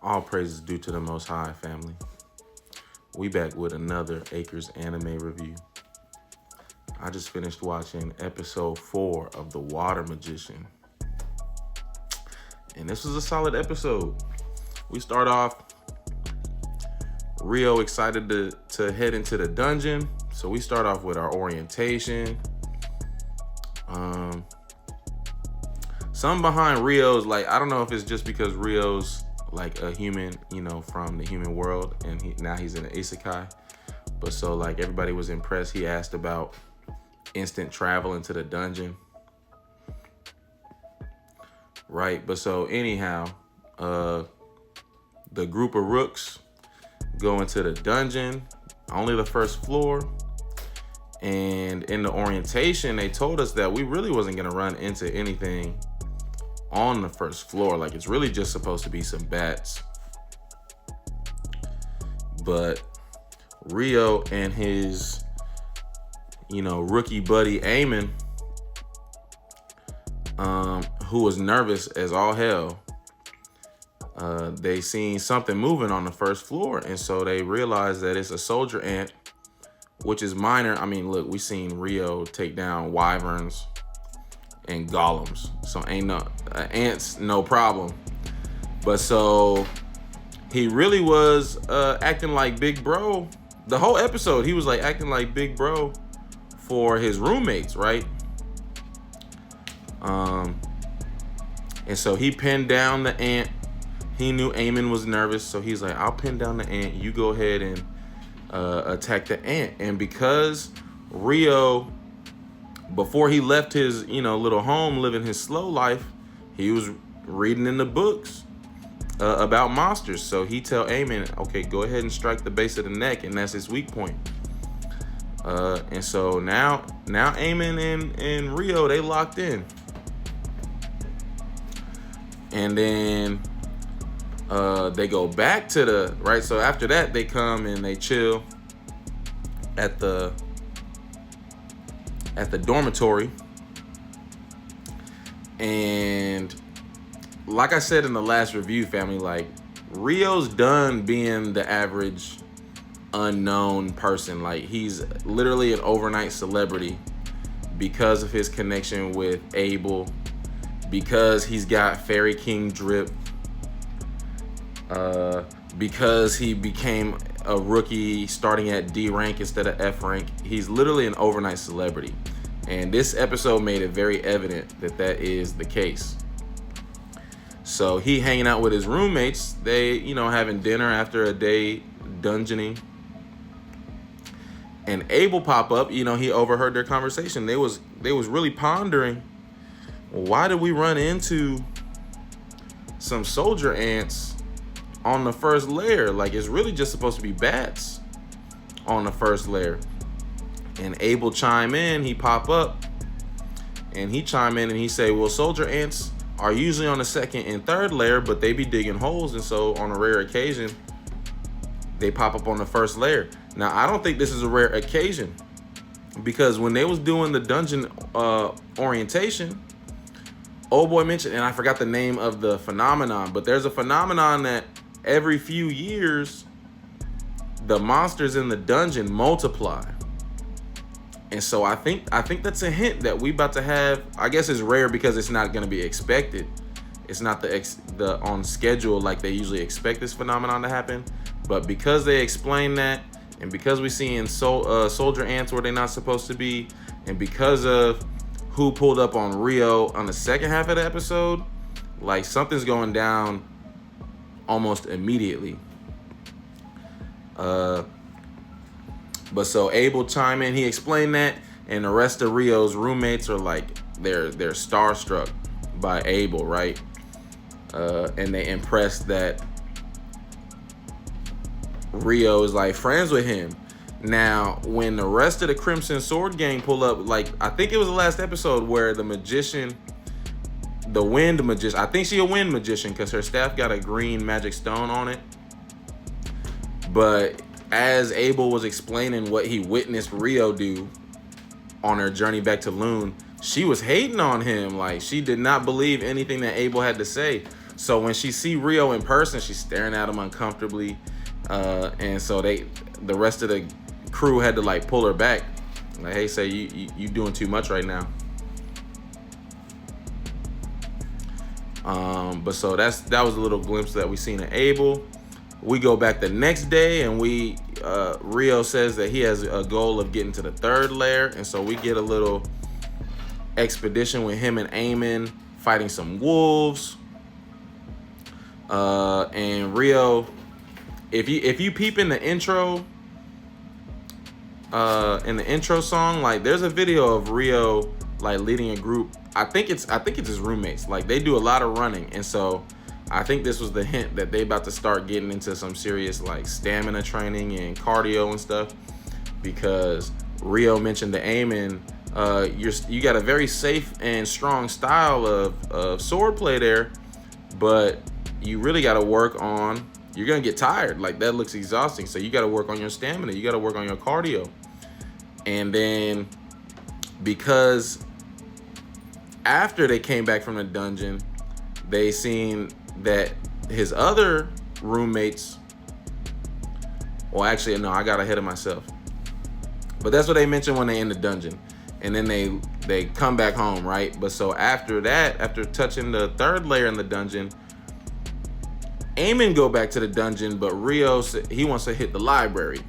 All praises due to the Most High, family. We back with another Acres anime review. I just finished watching episode 4 of The Water Magician. And this was a solid episode. We start off, Rio excited to head into the dungeon. So we start off with our orientation. Something behind Rio's, like, I don't know if it's just because Rio's like a human, from the human world, and now he's in an isekai. But so like everybody was impressed. He asked about instant travel into the dungeon. Right, but so anyhow, the group of rooks go into the dungeon, only the first floor. And in the orientation, they told us that we really wasn't gonna run into anything on the first floor. Like, it's really just supposed to be some bats. But Rio and his, rookie buddy Eamon, who was nervous as all hell, they seen something moving on the first floor. And so they realized that it's a soldier ant, which is minor. I mean, look, we seen Rio take down wyverns and golems, so ain't no ants, no problem. But so he really was acting like big bro the whole episode. He was like acting like big bro for his roommates, right? And so he pinned down the ant. He knew Eamon was nervous, so he's like, I'll pin down the ant, you go ahead and attack the ant. And because Rio, before he left his, little home, living his slow life, he was reading in the books about monsters. So he tell Eamon, okay, go ahead and strike the base of the neck, and that's his weak point. And so now Eamon and Rio, they locked in. And then they go back to the, right? So after that, they come and they chill at the dormitory. And like I said in the last review, family, like, Rio's done being the average unknown person. Like, he's literally an overnight celebrity because of his connection with Abel, because he's got Fairy King drip, because he became a rookie starting at D rank instead of F rank. He's literally an overnight celebrity. And this episode made it very evident that that is the case. So he hanging out with his roommates, they, having dinner after a day dungeoning. And Abel pop up, he overheard their conversation. They was really pondering, why did we run into some soldier ants on the first layer? Like, it's really just supposed to be bats on the first layer. And Abel chime in, he pop up, and he chime in and he say, well, soldier ants are usually on the second and third layer, but they be digging holes, and so on a rare occasion, they pop up on the first layer. Now, I don't think this is a rare occasion, because when they was doing the dungeon orientation, old boy mentioned, and I forgot the name of the phenomenon, but there's a phenomenon that every few years, the monsters in the dungeon multiply. And so I think that's a hint that we about to have. I guess it's rare because it's not going to be expected. It's not the on schedule like they usually expect this phenomenon to happen. But because they explain that, and because we seeing soldier ants where they're not supposed to be, and because of who pulled up on Rio on the second half of the episode, like, something's going down almost immediately. But so Abel chime in, he explained that, and the rest of Rio's roommates are like, they're starstruck by Abel, right? And they impressed that Rio is like friends with him. Now, when the rest of the Crimson Sword gang pull up, like, I think it was the last episode where the magician, the wind magician, I think she a wind magician because her staff got a green magic stone on it. But as Abel was explaining what he witnessed Rio do on her journey back to Loon, she was hating on him. Like, she did not believe anything that Abel had to say. So when she see Rio in person, she's staring at him uncomfortably, and so the rest of the crew had to like pull her back, like, hey, say you doing too much right now. But so that was a little glimpse that we seen of Abel. We go back the next day, and Rio says that he has a goal of getting to the 3rd layer, and so we get a little expedition with him and Eamon fighting some wolves. And Rio, if you peep in the intro song, like there's a video of Rio like leading a group. I think it's his roommates. Like they do a lot of running, and so I think this was the hint that they about to start getting into some serious like stamina training and cardio and stuff, because Rio mentioned to Eamon, you got a very safe and strong style of swordplay there, but you really got to work on, you're going to get tired. Like that looks exhausting. So you got to work on your stamina. You got to work on your cardio. And then because after they came back from the dungeon, they seen that his other roommates, well, actually, no, I got ahead of myself. But that's what they mentioned when they in the dungeon. And then they come back home, right? But so after that, after touching the 3rd layer in the dungeon, Eamon go back to the dungeon, but Rio, he wants to hit the library.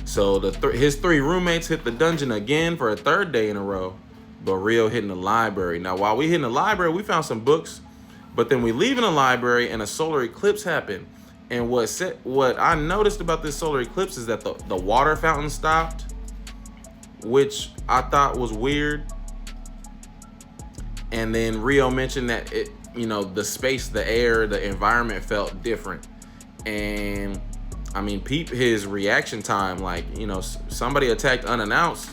So his 3 roommates hit the dungeon again for a 3rd day in a row, but Rio hitting the library. Now, while we hitting the library, we found some books, but then we leave in the library and a solar eclipse happened. And what I noticed about this solar eclipse is that the water fountain stopped, which I thought was weird. And then Rio mentioned that the space, the air, the environment felt different. And I mean, peep his reaction time. Like, somebody attacked unannounced.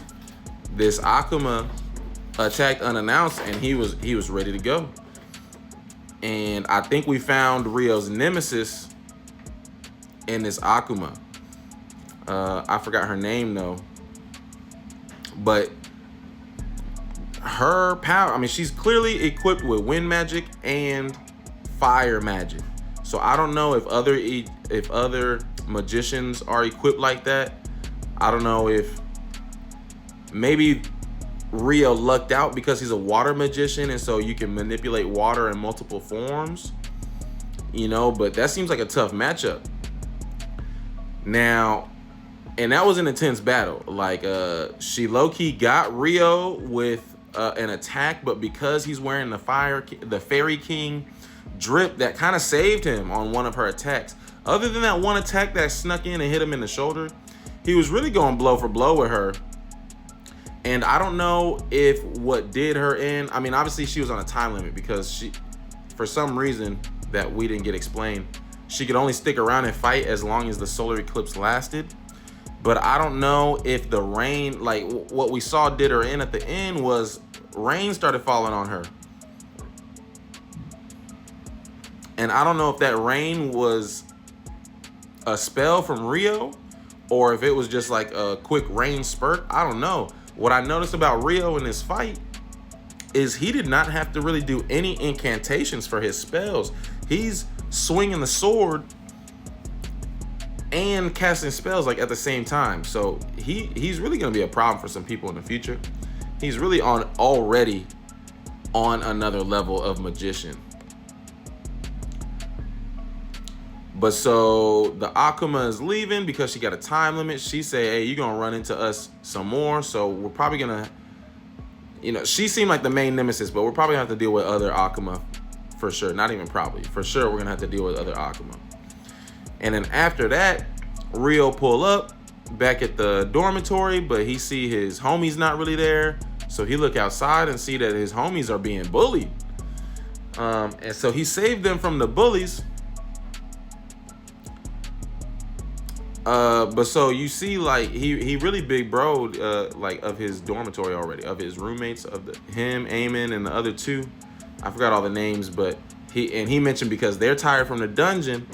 This Akuma attacked unannounced, and he was ready to go. And I think we found Rio's nemesis in this Akuma. I forgot her name though. But her power, I mean, she's clearly equipped with wind magic and fire magic. So I don't know if other magicians are equipped like that. I don't know if maybe Rio lucked out because he's a water magician, and so you can manipulate water in multiple forms, but that seems like a tough matchup. Now, and that was an intense battle. Like, she low-key got Rio with an attack, but because he's wearing the Fairy King drip, that kind of saved him on one of her attacks. Other than that one attack that snuck in and hit him in the shoulder, he was really going blow for blow with her. And I don't know if what did her in, I mean, obviously she was on a time limit because she, for some reason that we didn't get explained, she could only stick around and fight as long as the solar eclipse lasted. But I don't know if the rain, like what we saw did her in at the end was rain started falling on her. And I don't know if that rain was a spell from Rio or if it was just like a quick rain spurt. I don't know. What I noticed about Rio in this fight is he did not have to really do any incantations for his spells. He's swinging the sword and casting spells like at the same time. So he's really gonna be a problem for some people in the future. He's really already on another level of magician. But so the Akuma is leaving because she got a time limit. She said, hey, you're gonna run into us some more. So we're probably gonna, she seemed like the main nemesis, but we're probably gonna have to deal with other Akuma for sure. Not even probably, for sure we're gonna have to deal with other Akuma. And then after that, Rio pull up back at the dormitory, but he see his homies not really there. So he look outside and see that his homies are being bullied. And so he saved them from the bullies. But so you see, like he really big broed like of his dormitory already, of his roommates, of him, Eamon, and the other two. I forgot all the names, but he mentioned because they're tired from the dungeon.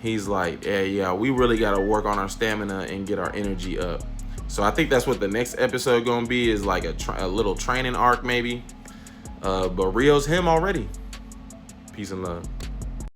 He's like, yeah, we really got to work on our stamina and get our energy up. So I think that's what the next episode gonna be, is like a little training arc maybe. But Rio's him already. Peace. Peace and love.